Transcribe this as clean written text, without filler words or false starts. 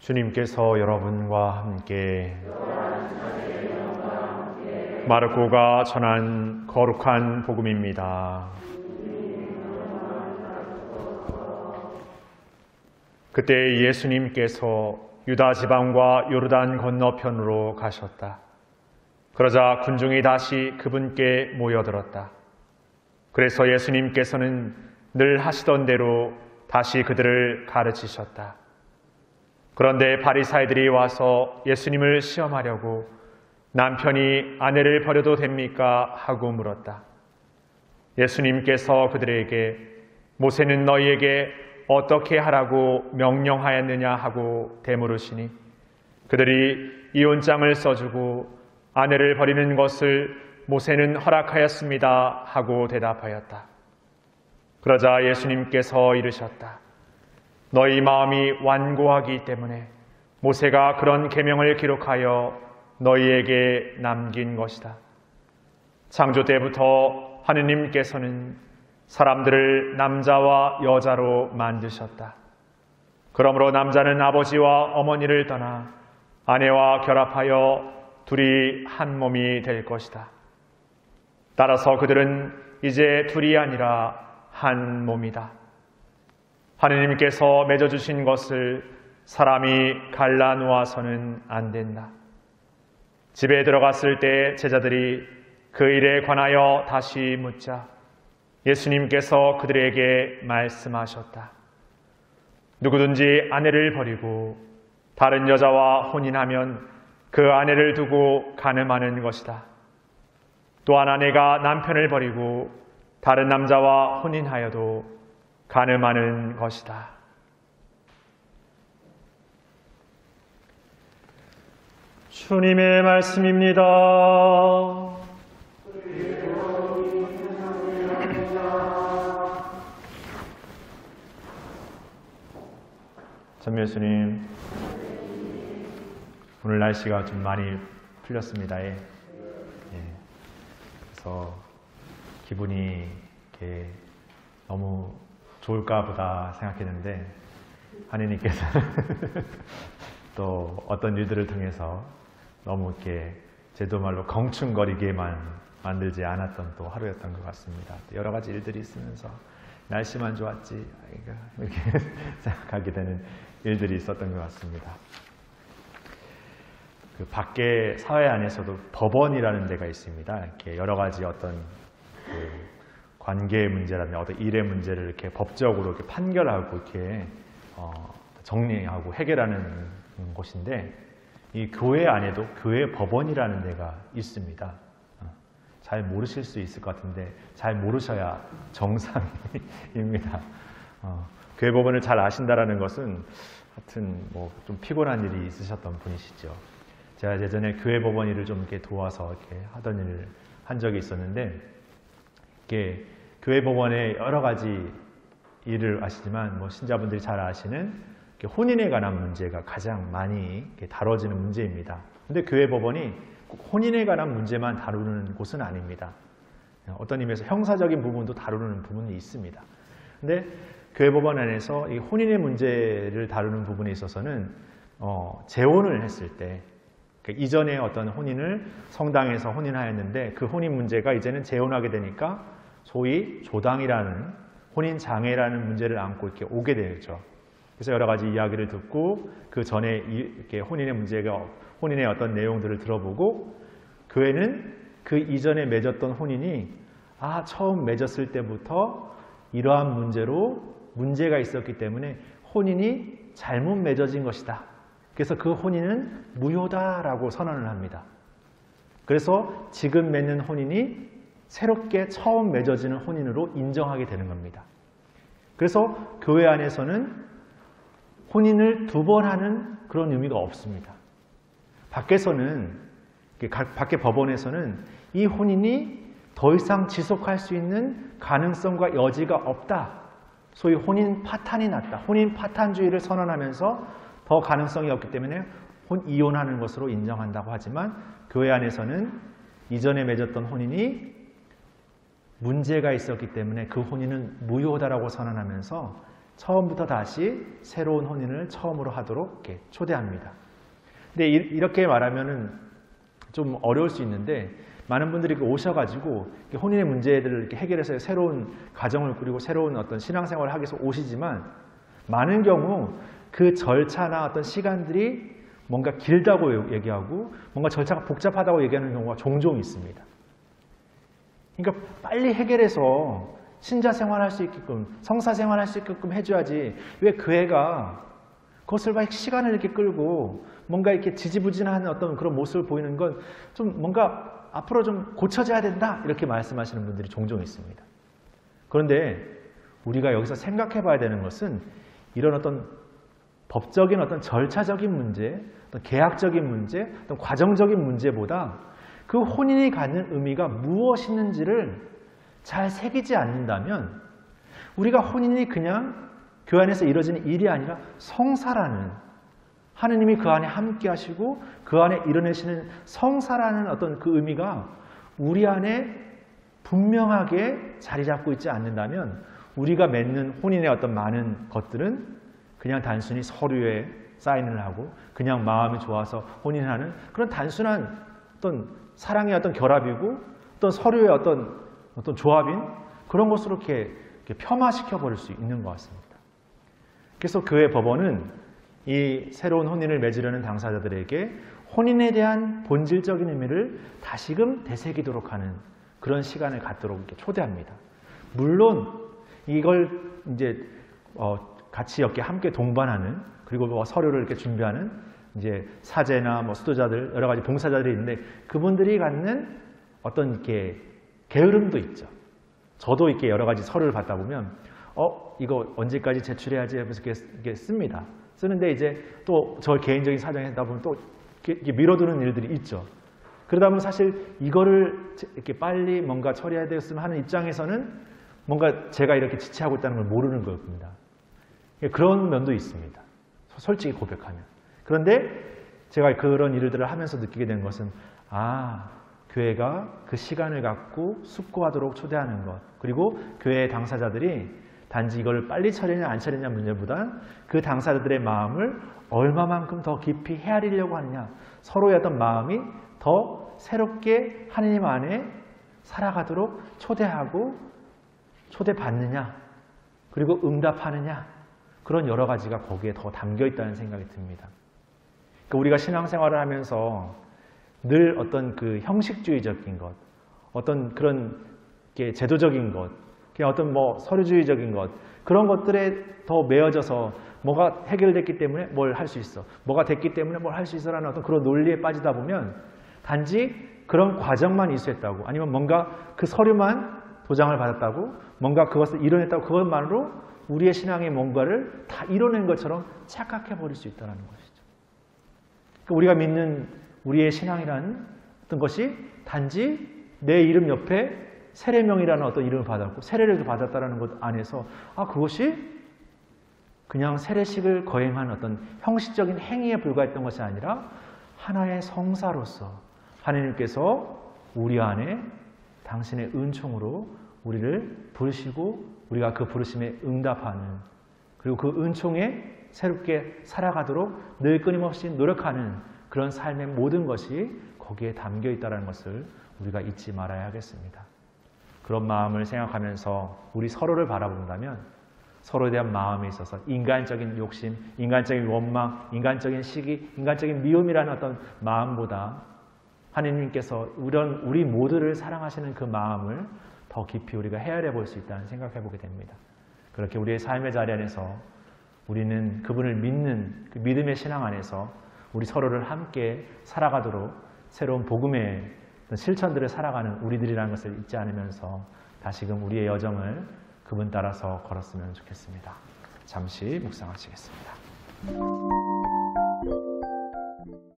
주님께서 여러분과 함께 마르코가 전한 거룩한 복음입니다. 그때 예수님께서 유다 지방과 요르단 건너편으로 가셨다. 그러자 군중이 다시 그분께 모여들었다. 그래서 예수님께서는 늘 하시던 대로 다시 그들을 가르치셨다. 그런데 바리사이들이 와서 예수님을 시험하려고 남편이 아내를 버려도 됩니까? 하고 물었다. 예수님께서 그들에게 모세는 너희에게 어떻게 하라고 명령하였느냐 하고 되물으시니 그들이 이혼장을 써주고 아내를 버리는 것을 모세는 허락하였습니다 하고 대답하였다. 그러자 예수님께서 이르셨다. 너희 마음이 완고하기 때문에 모세가 그런 계명을 기록하여 너희에게 남긴 것이다. 창조 때부터 하느님께서는 사람들을 남자와 여자로 만드셨다. 그러므로 남자는 아버지와 어머니를 떠나 아내와 결합하여 둘이 한 몸이 될 것이다. 따라서 그들은 이제 둘이 아니라 한 몸이다. 하느님께서 맺어주신 것을 사람이 갈라놓아서는 안 된다. 집에 들어갔을 때 제자들이 그 일에 관하여 다시 묻자 예수님께서 그들에게 말씀하셨다. 누구든지 아내를 버리고 다른 여자와 혼인하면 그 아내를 두고 간음하는 것이다. 또한 아내가 남편을 버리고 다른 남자와 혼인하여도 간음하는 것이다. 주님의 말씀입니다. 전미 예수님, 오늘 날씨가 좀 많이 풀렸습니다. 그래서 기분이 이렇게 너무 좋을까 보다 생각했는데 하느님께서 또 어떤 일들을 통해서 너무 이렇게 제도 말로 경충거리게만 만들지 않았던 또 하루였던 것 같습니다. 여러 가지 일들이 있으면서 날씨만 좋았지 이렇게 생각하게 되는 일들이 있었던 것 같습니다. 그 밖에 사회 안에서도 법원이라는 데가 있습니다. 이렇게 여러 가지 어떤 그 관계의 문제라든지 어떤 일의 문제를 이렇게 법적으로 이렇게 판결하고 이렇게 정리하고 해결하는 곳인데 이 교회 안에도 교회 법원이라는 데가 있습니다. 잘 모르실 수 있을 것 같은데 잘 모르셔야 정상입니다. 교회 법원을 잘 아신다라는 것은 하여튼 뭐 좀 피곤한 일이 있으셨던 분이시죠. 제가 예전에 교회 법원 일을 좀 이렇게 도와서 이렇게 하던 일을 한 적이 있었는데 이게 교회 법원에 여러 가지 일을 아시지만 뭐 신자분들이 잘 아시는 혼인에 관한 문제가 가장 많이 다뤄지는 문제입니다. 근데 교회 법원이 꼭 혼인에 관한 문제만 다루는 곳은 아닙니다. 어떤 의미에서 형사적인 부분도 다루는 부분이 있습니다. 근데 교회 법원 안에서 이 혼인의 문제를 다루는 부분에 있어서는 재혼을 했을 때 이전에 어떤 혼인을 성당에서 혼인하였는데 그 혼인 문제가 이제는 재혼하게 되니까 소위 조당이라는 혼인 장애라는 문제를 안고 이렇게 오게 되죠. 그래서 여러 가지 이야기를 듣고 그 전에 이렇게 혼인의 어떤 내용들을 들어보고 교회는 그 이전에 맺었던 혼인이 처음 맺었을 때부터 이러한 문제가 있었기 때문에 혼인이 잘못 맺어진 것이다. 그래서 그 혼인은 무효다라고 선언을 합니다. 그래서 지금 맺는 혼인이 새롭게 처음 맺어지는 혼인으로 인정하게 되는 겁니다. 그래서 교회 안에서는 혼인을 두 번 하는 그런 의미가 없습니다. 밖에 법원에서는 이 혼인이 더 이상 지속할 수 있는 가능성과 여지가 없다. 소위 혼인 파탄이 났다. 혼인 파탄주의를 선언하면서 더 가능성이 없기 때문에 이혼하는 것으로 인정한다고 하지만 교회 안에서는 이전에 맺었던 혼인이 문제가 있었기 때문에 그 혼인은 무효다라고 선언하면서 처음부터 다시 새로운 혼인을 처음으로 하도록 이렇게 초대합니다. 근데 이렇게 말하면은 좀 어려울 수 있는데 많은 분들이 오셔가지고 혼인의 문제들을 이렇게 해결해서 새로운 가정을 꾸리고 새로운 어떤 신앙생활을 하기 위해서 오시지만 많은 경우 그 절차나 어떤 시간들이 뭔가 길다고 얘기하고 뭔가 절차가 복잡하다고 얘기하는 경우가 종종 있습니다. 그러니까 빨리 해결해서 신자 생활할 수 있게끔 성사 생활할 수 있게끔 해줘야지 왜 교회가 그것을 막 시간을 이렇게 끌고 뭔가 이렇게 지지부진한 어떤 그런 모습을 보이는 건 좀 뭔가 앞으로 좀 고쳐져야 된다 이렇게 말씀하시는 분들이 종종 있습니다. 그런데 우리가 여기서 생각해 봐야 되는 것은 이런 어떤 법적인 어떤 절차적인 문제, 어떤 계약적인 문제, 어떤 과정적인 문제보다 그 혼인이 갖는 의미가 무엇이는지를 잘 새기지 않는다면 우리가 혼인이 그냥 교회 안에서 이루어지는 일이 아니라 성사라는 하느님이 그 안에 함께 하시고 그 안에 이뤄내시는 성사라는 어떤 그 의미가 우리 안에 분명하게 자리 잡고 있지 않는다면 우리가 맺는 혼인의 어떤 많은 것들은 그냥 단순히 서류에 사인을 하고 그냥 마음이 좋아서 혼인하는 그런 단순한 어떤 사랑의 어떤 결합이고 어떤 서류의 어떤 조합인 그런 것으로 이렇게 폄하시켜 버릴 수 있는 것 같습니다. 그래서 교회 법원은 이 새로운 혼인을 맺으려는 당사자들에게 혼인에 대한 본질적인 의미를 다시금 되새기도록 하는 그런 시간을 갖도록 이렇게 초대합니다. 물론 이걸 이제 같이 이렇게 함께 동반하는 그리고 뭐 서류를 이렇게 준비하는 이제 사제나 뭐 수도자들 여러 가지 봉사자들이 있는데 그분들이 갖는 어떤 이렇게 게으름도 있죠. 저도 이렇게 여러 가지 서류를 받다 보면 이거 언제까지 제출해야지 하면서 이렇게 씁니다. 쓰는데 이제 또 저 개인적인 사정이 하다 보면 또 이렇게 미뤄두는 일들이 있죠. 그러다 보면 사실 이거를 이렇게 빨리 뭔가 처리해야 되었으면 하는 입장에서는 뭔가 제가 이렇게 지체하고 있다는 걸 모르는 겁니다. 그런 면도 있습니다. 솔직히 고백하면. 그런데 제가 그런 일들을 하면서 느끼게 된 것은 교회가 그 시간을 갖고 숙고하도록 초대하는 것 그리고 교회의 당사자들이 단지 이걸 빨리 처리냐 안 처리냐 문제보다 그 당사자들의 마음을 얼마만큼 더 깊이 헤아리려고 하느냐 서로의 어떤 마음이 더 새롭게 하느님 안에 살아가도록 초대하고 초대받느냐 그리고 응답하느냐 그런 여러 가지가 거기에 더 담겨 있다는 생각이 듭니다. 그러니까 우리가 신앙생활을 하면서 늘 어떤 그 형식주의적인 것 어떤 그런 제도적인 것 그냥 어떤 뭐 서류주의적인 것 그런 것들에 더 매어져서 뭐가 해결됐기 때문에 뭘 할 수 있어 뭐가 됐기 때문에 뭘 할 수 있어라는 어떤 그런 논리에 빠지다 보면 단지 그런 과정만 이수했다고 아니면 뭔가 그 서류만 도장을 받았다고 뭔가 그것을 이뤄냈다고 그것만으로 우리의 신앙의 뭔가를 다 이뤄낸 것처럼 착각해 버릴 수 있다는 것이죠. 그러니까 우리가 믿는 우리의 신앙이라는 어떤 것이 단지 내 이름 옆에 세례명이라는 어떤 이름을 받았고 세례를 받았다는 것 안에서 그것이 그냥 세례식을 거행한 어떤 형식적인 행위에 불과했던 것이 아니라 하나의 성사로서 하나님께서 우리 안에 당신의 은총으로 우리를 부르시고 우리가 그 부르심에 응답하는 그리고 그 은총에 새롭게 살아가도록 늘 끊임없이 노력하는 그런 삶의 모든 것이 거기에 담겨 있다는 것을 우리가 잊지 말아야 하겠습니다. 그런 마음을 생각하면서 우리 서로를 바라본다면 서로에 대한 마음에 있어서 인간적인 욕심, 인간적인 원망, 인간적인 시기, 인간적인 미움이라는 어떤 마음보다 하느님께서 우리 모두를 사랑하시는 그 마음을 더 깊이 우리가 헤아려 볼 수 있다는 생각해 보게 됩니다. 그렇게 우리의 삶의 자리 안에서 우리는 그분을 믿는 그 믿음의 신앙 안에서 우리 서로를 함께 살아가도록 새로운 복음의 실천들을 살아가는 우리들이라는 것을 잊지 않으면서 다시금 우리의 여정을 그분 따라서 걸었으면 좋겠습니다. 잠시 묵상하시겠습니다.